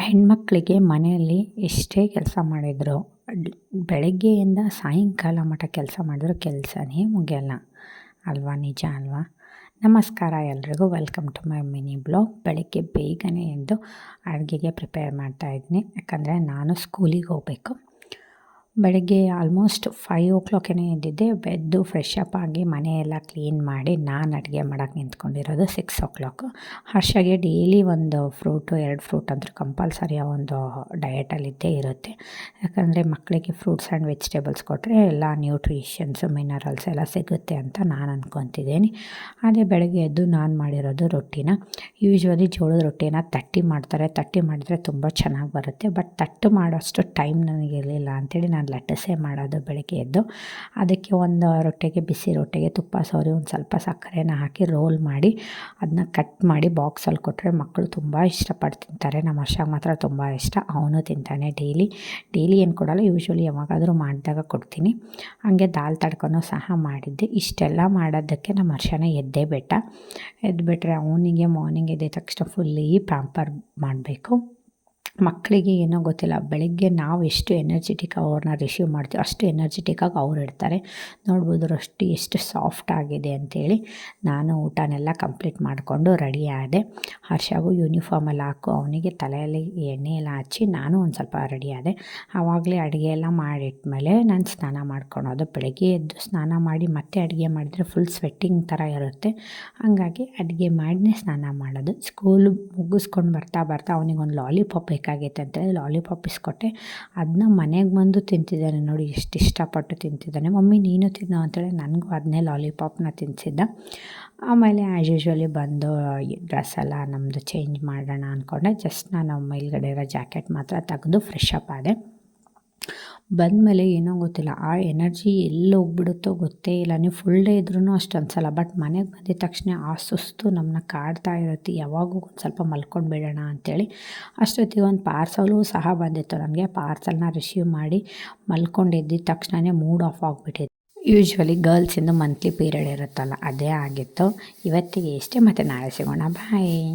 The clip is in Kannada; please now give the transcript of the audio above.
ಹೆಣ್ಮಕ್ಳಿಗೆ ಮನೆಯಲ್ಲಿ ಎಷ್ಟೇ ಕೆಲಸ ಮಾಡಿದ್ರು ಬೆಳಗ್ಗೆಯಿಂದ ಸಾಯಂಕಾಲ ಮಟ ಕೆಲಸ ಮಾಡಿದ್ರು ಕೆಲಸನೇ ಮುಗಿಯಲ್ಲ ಅಲ್ವಾ? ನಿಜ ಅಲ್ವಾ? ನಮಸ್ಕಾರ ಎಲ್ರಿಗೂ, welcome to my mini blog. ಬೆಳಗ್ಗೆ ಬೇಗನೆ ಎದ್ದು ಅಡುಗೆಗೆ ಪ್ರಿಪೇರ್ ಮಾಡ್ತಾಯಿದ್ದೀನಿ. ಯಾಕಂದರೆ ನಾನು ಸ್ಕೂಲಿಗೆ ಹೋಗಬೇಕು. ಬೆಳಗ್ಗೆ ಆಲ್ಮೋಸ್ಟ್ 5 ಎದ್ದಿದ್ದೆ. ಎದ್ದು ಫ್ರೆಶ್ ಅಪ್ ಆಗಿ ಮನೆಯೆಲ್ಲ ಕ್ಲೀನ್ ಮಾಡಿ ನಾನು ಅಡುಗೆ ಮಾಡೋಕ್ಕೆ ನಿಂತ್ಕೊಂಡಿರೋದು 6 ಹರ್ಷಗೆ ಡೈಲಿ ಒಂದು ಫ್ರೂಟು 2 ಫ್ರೂಟ್ ಅಂತೂ ಕಂಪಲ್ಸರಿ ಒಂದು ಡಯಟಲ್ಲಿದ್ದೇ ಇರುತ್ತೆ. ಯಾಕಂದರೆ ಮಕ್ಕಳಿಗೆ ಫ್ರೂಟ್ಸ್ ಆ್ಯಂಡ್ ವೆಜಿಟೇಬಲ್ಸ್ ಕೊಟ್ಟರೆ ಎಲ್ಲ ನ್ಯೂಟ್ರಿಷನ್ಸು ಮಿನರಲ್ಸ್ ಎಲ್ಲ ಸಿಗುತ್ತೆ ಅಂತ ನಾನು ಅಂದ್ಕೊತಿದ್ದೀನಿ. ಅದೇ ಬೆಳಗ್ಗೆ ಎದ್ದು ನಾನು ಮಾಡಿರೋದು ರೊಟ್ಟಿನ. ಯೂಶ್ವಲಿ ಜೋಳದ ರೊಟ್ಟಿನ ತಟ್ಟಿ ಮಾಡ್ತಾರೆ. ತಟ್ಟಿ ಮಾಡಿದರೆ ತುಂಬ ಚೆನ್ನಾಗಿ ಬರುತ್ತೆ. ಬಟ್ ತಟ್ಟು ಮಾಡೋಷ್ಟು ಟೈಮ್ ನನಗಿರಲಿಲ್ಲ ಅಂಥೇಳಿ ನಾನು ಲಟ್ಟಸೆ ಮಾಡೋದು ಬೆಳಗ್ಗೆ ಎದ್ದು. ಅದಕ್ಕೆ ಒಂದು ರೊಟ್ಟಿಗೆ, ಬಿಸಿ ರೊಟ್ಟಿಗೆ ತುಪ್ಪ ಸವರಿ ಒಂದು ಸ್ವಲ್ಪ ಸಕ್ಕರೆನ ಹಾಕಿ ರೋಲ್ ಮಾಡಿ ಅದನ್ನ ಕಟ್ ಮಾಡಿ ಬಾಕ್ಸಲ್ಲಿ ಕೊಟ್ಟರೆ ಮಕ್ಕಳು ತುಂಬ ಇಷ್ಟಪಟ್ಟು ತಿಂತಾರೆ. ನಮ್ಮ ವರ್ಷಕ್ಕೆ ಮಾತ್ರ ತುಂಬ ಇಷ್ಟ. ಅವನು ತಿಂತಾನೆ. ಡೈಲಿ ಏನು ಕೊಡೋಲ್ಲ, ಯೂಶ್ವಲಿ ಯಾವಾಗಾದರೂ ಮಾಡಿದಾಗ ಕೊಡ್ತೀನಿ. ಹಾಗೆ ದಾಲ್ ತಡ್ಕೊಂಡು ಸಹ ಮಾಡಿದ್ದೆ. ಇಷ್ಟೆಲ್ಲ ಮಾಡೋದಕ್ಕೆ ನಮ್ಮ ವರ್ಷನೇ ಎದ್ದುಬಿಟ್ರೆ ಅವನಿಗೆ ಮಾರ್ನಿಂಗ್ ಎದ್ದ ತಕ್ಷಣ ಫುಲ್ಲಿ ಪ್ಯಾಂಪರ್ ಮಾಡಬೇಕು. ಮಕ್ಕಳಿಗೆ ಏನೋ ಗೊತ್ತಿಲ್ಲ, ಬೆಳಗ್ಗೆ ನಾವು ಎಷ್ಟು ಎನರ್ಜೆಟಿಕ್ ಅವ್ರನ್ನ ರಿಸೀವ್ ಮಾಡ್ತೀವಿ ಅಷ್ಟು ಎನರ್ಜೆಟಿಕ್ಕಾಗಿ ಅವ್ರು ಇರ್ತಾರೆ. ನೋಡ್ಬೋದು ರೊಟ್ಟಿ ಎಷ್ಟು ಸಾಫ್ಟ್ ಆಗಿದೆ ಅಂಥೇಳಿ. ನಾನು ಊಟನೆಲ್ಲ ಕಂಪ್ಲೀಟ್ ಮಾಡಿಕೊಂಡು ರೆಡಿ ಆದೆ. ಹರ್ಷಗೂ ಯೂನಿಫಾರ್ಮೆಲ್ಲ ಹಾಕು, ಅವನಿಗೆ ತಲೆಯಲ್ಲಿ ಎಣ್ಣೆ ಎಲ್ಲ ಹಚ್ಚಿ ನಾನು ಒಂದು ಸ್ವಲ್ಪ ರೆಡಿ ಆದೆ. ಆವಾಗಲೇ ಅಡುಗೆ ಎಲ್ಲ ಮಾಡಿಟ್ಮೇಲೆ ನಾನು ಸ್ನಾನ ಮಾಡ್ಕೊಳೋದು. ಬೆಳಗ್ಗೆ ಎದ್ದು ಸ್ನಾನ ಮಾಡಿ ಮತ್ತೆ ಅಡುಗೆ ಮಾಡಿದರೆ ಫುಲ್ ಸ್ವೆಟ್ಟಿಂಗ್ ಥರ ಇರುತ್ತೆ. ಹಾಗಾಗಿ ಅಡುಗೆ ಮಾಡಿನೇ ಸ್ನಾನ ಮಾಡೋದು. ಸ್ಕೂಲು ಮುಗಿಸ್ಕೊಂಡು ಬರ್ತಾ ಅವನಿಗೊಂದು ಲಾಲಿಪಾಪ್ ಬೇಕಾಗಿತ್ತು ಅಂತೇಳಿ ಲಾಲಿಪಾಪ್ ಇಸ್ಕೊಟ್ಟೆ. ಅದನ್ನ ಮನೆಗೆ ಬಂದು ತಿಂತಿದ್ದಾನೆ. ನೋಡಿ ಎಷ್ಟು ಇಷ್ಟಪಟ್ಟು ತಿಂತಿದ್ದಾನೆ. ಮಮ್ಮಿ ನೀನು ತಿನ್ನೋ ಅಂತೇಳಿ ನನಗೂ ಅದನ್ನೇ ಲಾಲಿಪಾಪ್ನ ತಿನ್ನಿಸಿದ್ದ. ಆಮೇಲೆ ಆ್ಯಸ್ ಯೂಶ್ವಲಿ ಬಂದು ಡ್ರೆಸ್ ಎಲ್ಲ ನಮ್ಮದು ಚೇಂಜ್ ಮಾಡೋಣ ಅಂದ್ಕೊಂಡೆ. ಜಸ್ಟ್ ನಾನು ಮೇಲ್ಗಡೆ ಇರೋ ಜಾಕೆಟ್ ಮಾತ್ರ ತೆಗೆದು ಫ್ರೆಶ್ ಅಪ್ ಆದೆ. ಬಂದಮೇಲೆ ಏನೋ ಗೊತ್ತಿಲ್ಲ, ಆ ಎನರ್ಜಿ ಎಲ್ಲಿ ಹೋಗ್ಬಿಡುತ್ತೋ ಗೊತ್ತೇ ಇಲ್ಲ. ನೀವು ಫುಲ್ ಡೇ ಇದ್ರೂ ಅಷ್ಟು ಅನಿಸಲ್ಲ. ಬಟ್ ಮನೆಗೆ ಬಂದಿದ್ದ ತಕ್ಷಣ ಆ ಸುಸ್ತು ನಮ್ಮನ್ನ ಕಾಡ್ತಾ ಇರುತ್ತೆ. ಯಾವಾಗೂ ಒಂದು ಸ್ವಲ್ಪ ಮಲ್ಕೊಂಡು ಬಿಡೋಣ ಅಂಥೇಳಿ. ಅಷ್ಟೊತ್ತಿಗೆ ಒಂದು ಪಾರ್ಸಲು ಸಹ ಬಂದಿತ್ತು ನನಗೆ. ಪಾರ್ಸಲ್ನ ರಿಸೀವ್ ಮಾಡಿ ಮಲ್ಕೊಂಡು ಎದ್ದಿದ್ದ ತಕ್ಷಣವೇ ಮೂಡ್ ಆಫ್ ಆಗಿಬಿಟ್ಟಿತ್ತು. ಯೂಶ್ವಲಿ ಗರ್ಲ್ಸಿಂದು ಮಂತ್ಲಿ ಪೀರಿಯಡ್ ಇರುತ್ತಲ್ಲ, ಅದೇ ಆಗಿತ್ತು. ಇವತ್ತಿಗೆ ಇಷ್ಟೇ, ಮತ್ತು ನಾಳೆ ಸಿಗೋಣ. ಬಾಯ್.